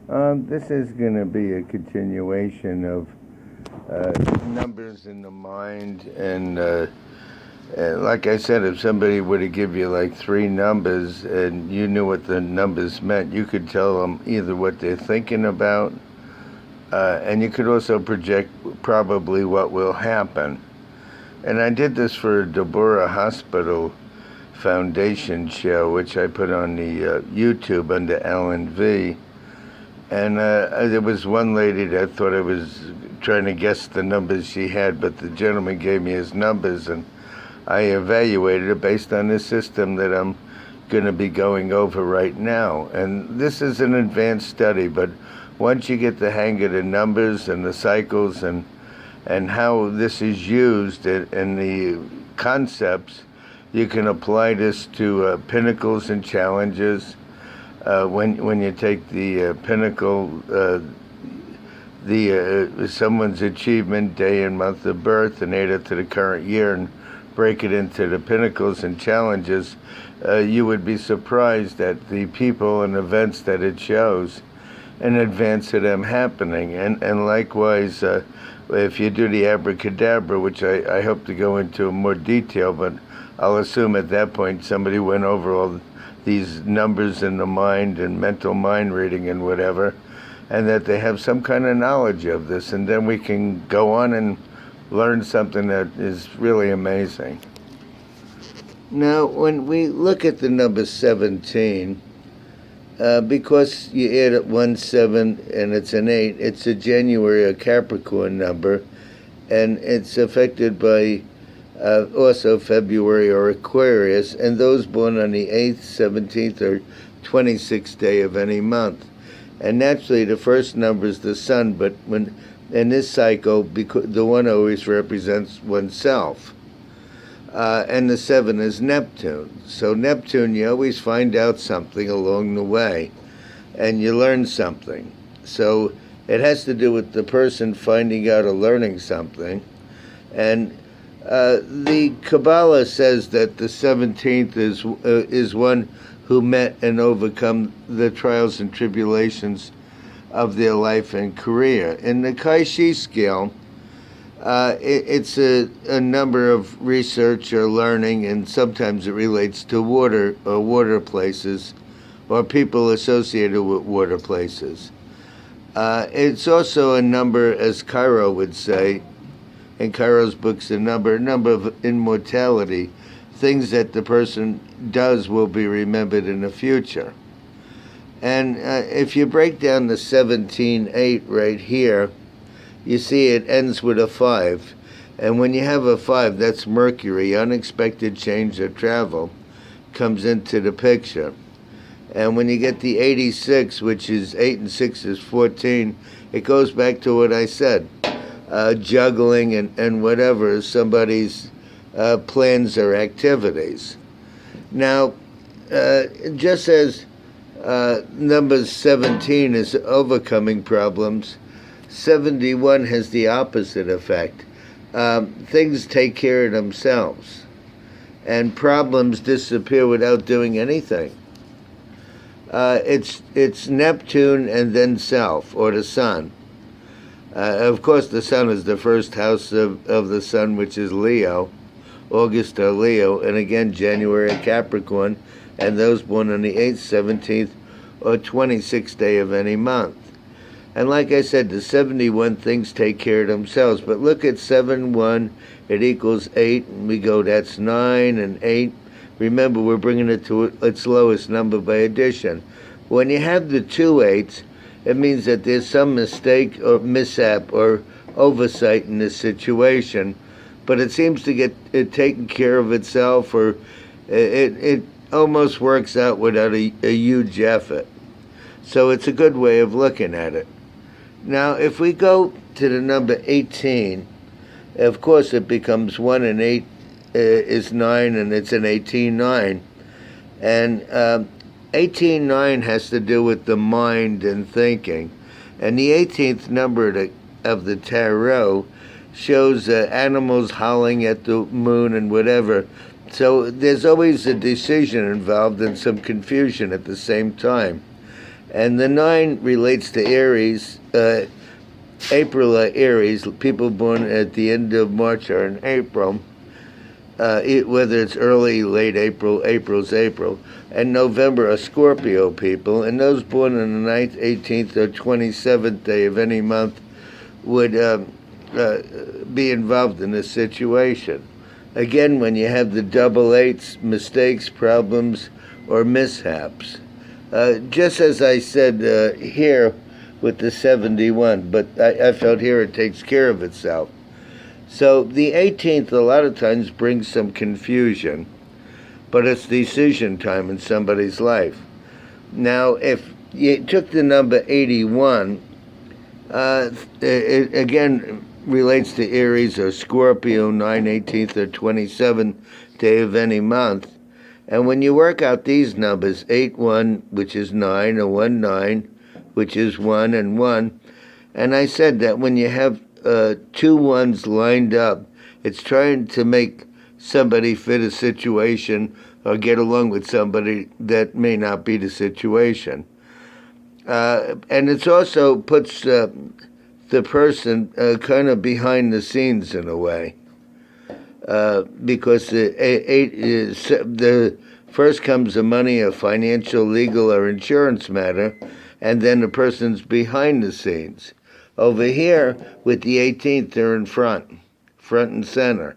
This is going to be a continuation of numbers in the mind, and like I said, if somebody were to give you like three numbers and you knew what the numbers meant, you could tell them either what they're thinking about, and you could also project probably what will happen. And I did this for a Deborah Hospital Foundation show, which I put on the YouTube under Alan Vee. And there was one lady that thought I was trying to guess the numbers she had, but the gentleman gave me his numbers, and I evaluated it based on the system that I'm going to be going over right now. And this is an advanced study, but once you get the hang of the numbers and the cycles and how this is used and the concepts, you can apply this to pinnacles and challenges. When you take the pinnacle, someone's achievement, day and month of birth, and add it to the current year and break it into the pinnacles and challenges, you would be surprised at the people and events that it shows in advance of them happening. And likewise, if you do the abracadabra, which I hope to go into more detail, but I'll assume at that point somebody went over all these numbers in the mind and mental mind reading and whatever, and that they have some kind of knowledge of this, and then we can go on and learn something that is really amazing. Now, when we look at the number 17, because you add it 1, 7, and it's an 8, it's a January or Capricorn number, and it's affected by also February or Aquarius, and those born on the 8th, 17th, or 26th day of any month. And naturally, the first number is the sun, but when in this cycle, because the one always represents oneself. And the 7 is Neptune. So Neptune, you always find out something along the way, and you learn something. So it has to do with the person finding out or learning something. And the Kabbalah says that the 17th is one who met and overcome the trials and tribulations of their life and career. In the Kaishi scale, it's a number of research or learning, and sometimes it relates to water or water places or people associated with water places. It's also a number, as Cairo would say, in Cairo's books, a number of immortality, things that the person does will be remembered in the future. And if you break down the 17-8 right here, you see it ends with a 5. And when you have a 5, that's Mercury, unexpected change or travel, comes into the picture. And when you get the 86, which is 8 and 6 is 14, it goes back to what I said. Juggling and whatever somebody's plans or activities. Now, just as number 17 is overcoming problems, 71 has the opposite effect. Things take care of themselves, and problems disappear without doing anything. It's Neptune and then self, or the sun. Of course, the sun is the first house of the sun, which is Leo, August or Leo, and again January Capricorn, and those born on the 8th, 17th, or 26th day of any month. And like I said, the 71 things take care of themselves. But look at 7, 1, it equals 8, and we go, that's 9 and 8. Remember, we're bringing it to its lowest number by addition. When you have the 2 8s, it means that there's some mistake or mishap or oversight in this situation, but it seems to get it taken care of itself, or it almost works out without a huge effort. So it's a good way of looking at it. Now, if we go to the number 18, of course it becomes 1 and 8 is 9, and it's an 18-9. And 18-9 has to do with the mind and thinking. And the 18th number of the tarot shows animals howling at the moon and whatever. So there's always a decision involved and some confusion at the same time. And the 9 relates to Aries. April Aries, people born at the end of March or in April, whether it's early, late April, April's April, and November are Scorpio people, and those born on the 9th, 18th, or 27th day of any month would be involved in this situation. Again, when you have the double eights, mistakes, problems, or mishaps. Just as I said here with the 71, but I felt here it takes care of itself. So the 18th a lot of times brings some confusion, but it's decision time in somebody's life. Now, if you took the number 81, it again relates to Aries or Scorpio, 9, 18th, or 27th day of any month. And when you work out these numbers, 8, 1, which is 9, or 1, 9, which is 1 and 1, and I said that when you have 2 ones lined up, it's trying to make somebody fit a situation or get along with somebody that may not be the situation. And it also puts the person kind of behind the scenes in a way, because the first comes the money, a financial, legal, or insurance matter, and then the person's behind the scenes. Over here, with the 18th, they're in front and center.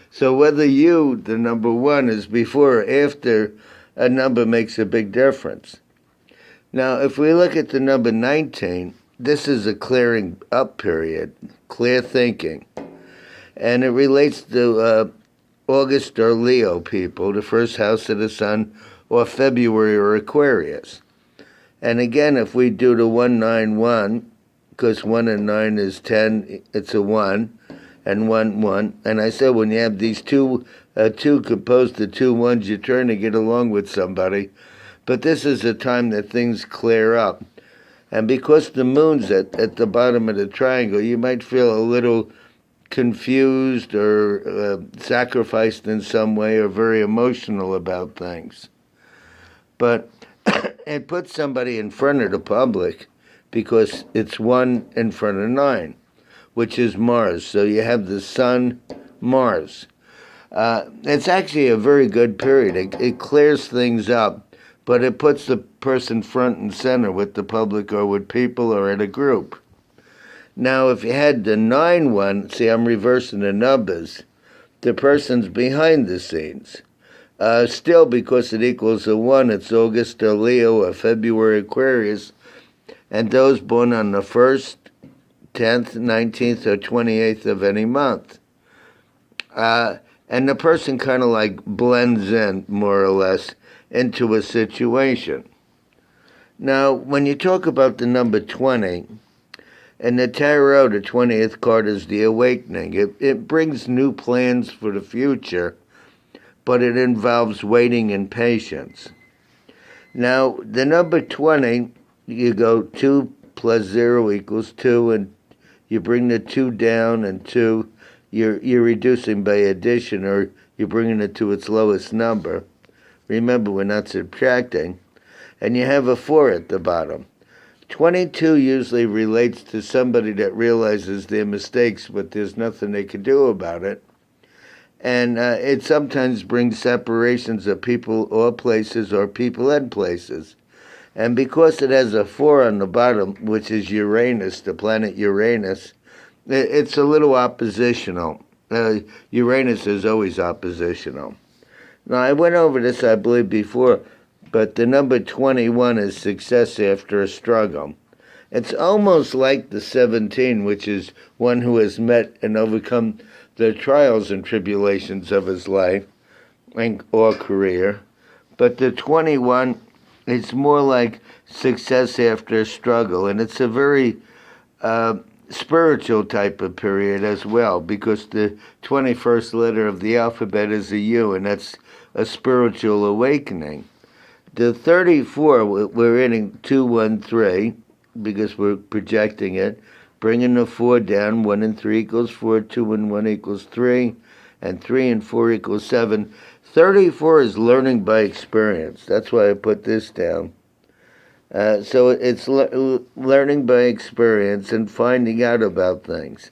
So whether you, the number 1, is before or after a number makes a big difference. Now, if we look at the number 19, this is a clearing up period, clear thinking. And it relates to August or Leo people, the first house of the sun, or February or Aquarius. And again, if we do the 191, because 1 and 9 is 10, it's a 1, and 1, 1. And I said when you have these two composed of 2 1s, you're trying to get along with somebody. But this is a time that things clear up. And because the moon's at the bottom of the triangle, you might feel a little confused or sacrificed in some way or very emotional about things. But it puts somebody in front of the public because it's 1 in front of 9, which is Mars. So you have the Sun, Mars. It's actually a very good period. It clears things up, but it puts the person front and center with the public or with people or at a group. Now, if you had the 9-1, see, I'm reversing the numbers, the person's behind the scenes. Still, because it equals a 1, it's August or Leo or February Aquarius, and those born on the 1st, 10th, 19th, or 28th of any month. And the person kind of like blends in, more or less, into a situation. Now, when you talk about the number 20, in the tarot, the 20th card is the awakening. It brings new plans for the future, but it involves waiting and patience. Now, the number 20, you go 2 plus 0 equals 2, and you bring the 2 down, and 2, you're reducing by addition, or you're bringing it to its lowest number. Remember, we're not subtracting. And you have a 4 at the bottom. 22 usually relates to somebody that realizes their mistakes, but there's nothing they can do about it. And it sometimes brings separations of people or places or people and places. And because it has a 4 on the bottom, which is Uranus, the planet Uranus, it's a little oppositional. Uranus is always oppositional. Now, I went over this, I believe, before, but the number 21 is success after a struggle. It's almost like the 17, which is one who has met and overcome the trials and tribulations of his life or career. But the 21, it's more like success after a struggle, and it's a very spiritual type of period as well, because the 21st letter of the alphabet is a U, and that's a spiritual awakening. The 34, we're hitting 2, 1, 3, because we're projecting it, bringing the 4 down. 1 and 3 equals 4, 2 and 1 equals 3, and 3 and 4 equals 7. 34 is learning by experience. That's why I put this down. So it's learning by experience and finding out about things.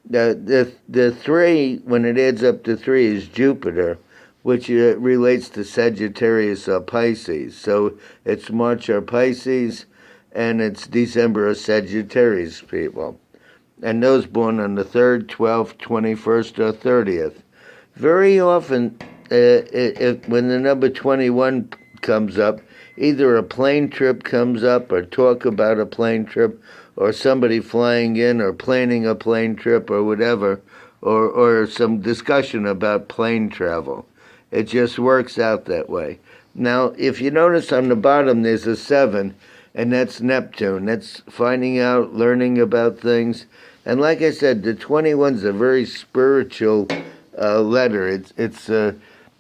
The three, when it adds up to three, is Jupiter, which relates to Sagittarius or Pisces. So it's March or Pisces, and it's December or Sagittarius people. And those born on the 3rd, 12th, 21st, or 30th. Very often, when the number 21 comes up, either a plane trip comes up or talk about a plane trip or somebody flying in or planning a plane trip or whatever, or some discussion about plane travel. It just works out that way. Now, if you notice on the bottom, there's a 7, and that's Neptune. That's finding out, learning about things. And like I said, the 21's a very spiritual letter. It's a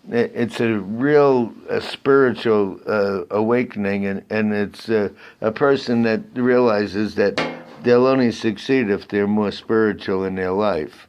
real spiritual awakening, and it's a person that realizes that they'll only succeed if they're more spiritual in their life.